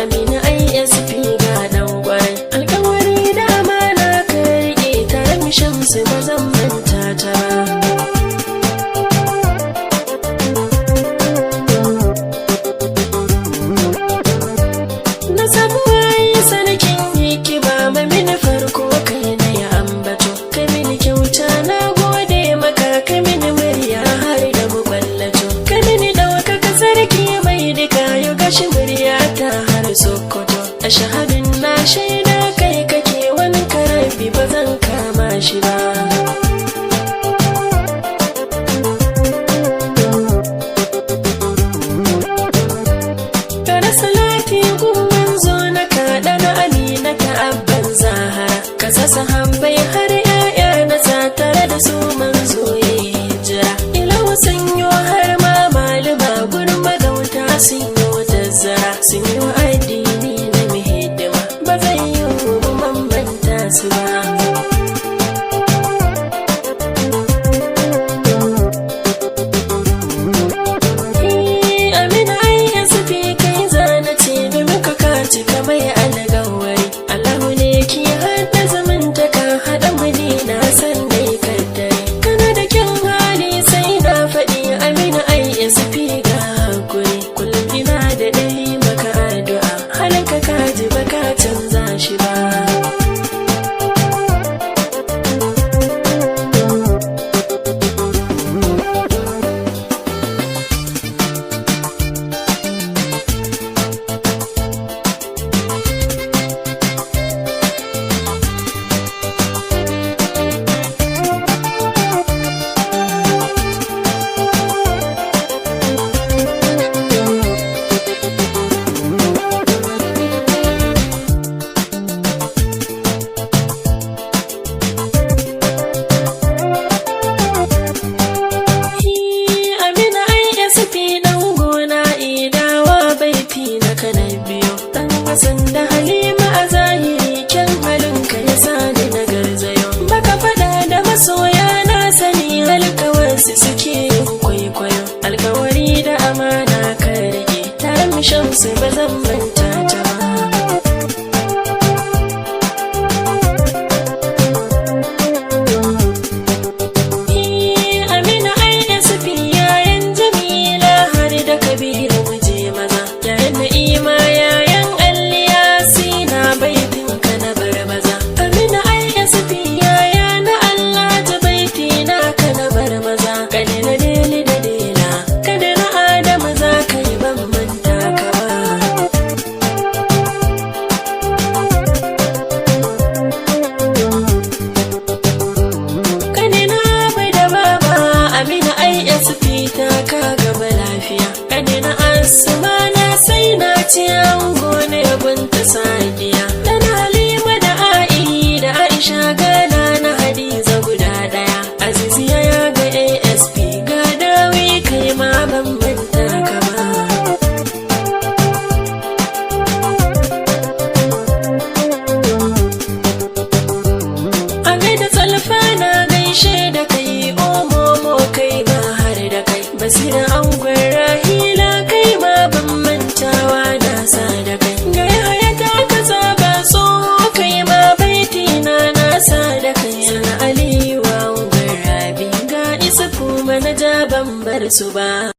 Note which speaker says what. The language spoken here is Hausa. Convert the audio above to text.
Speaker 1: Aminu ISP ga dan kwarai, alkawari da amana ka rike, tare mu shamsu ba zan manta ta na sabuwai sarkin yake ba mini farko kai na ya ambato, kai mini kyauta na gode maka, kai mini murya har da muballato, kai mini ɗaukaka sarki mai duka, yau gashi murya ta har Sokoto. A shahadin na shaida kai kake, wani karabi ba zan kama shi ba. Tare salati gumman zo na kaɗa na Amina ta abban Zahara, ka sasa hambai har 'ya'ya na sa, tare da su manzo ya yi hijira. Ilawu sanyo har ma malama gurin magauta sun yi wata zara, sun yi wa addini na muhidima, ba zai yi wa bambanta su ba. Aminu ISP kai zana ce domin ka kaci kamar algawari, Allahu ne ki haɗa zamantaka, haɗa mani na san dai kaddare, kana da kyan hali sai na faɗi. Aminu ISP ga hakuri, kullum ina da dai maka addu'a, halinka kaji baka canza shi ba. Da Halima a zahiri kyan halinka ya sani na garzayo, baka faɗa da masoya na sani, alkawarsu suke yin kwaikwayo, alkawari da amana ka rike, tare mu shamsu ba zan manta ta ba. Aminu ISP yayan Jamila har da Kabiru muje maza, yayan Na'ima yayan baitin ka na barbaza. Aminu ISP yaya na Allah ta baiti na ka na barbaza, kane na deli da dela, kada na Adamu za ka yi ban manta ka ba. Kane na bai da baba, Aminu ISP ta ka gaba lafiya, kane na Asma na sai na ci ango na yabunta Sadiya, gana na Hadiza guda ɗaya, Aziziya ya ga ASP, ga dawi kai ma ban manta ka ba. A gaida tsalfa na gaishe da kai, omomo kai ma har da kai, basira angon Rahila kai ma ban mantawa na sa da kai, ga yaya ta ka saba tsoho kai ma baiti na sa da kai, sana Aliyu wa Rabi ga isa kuma na ja ban bar su ba.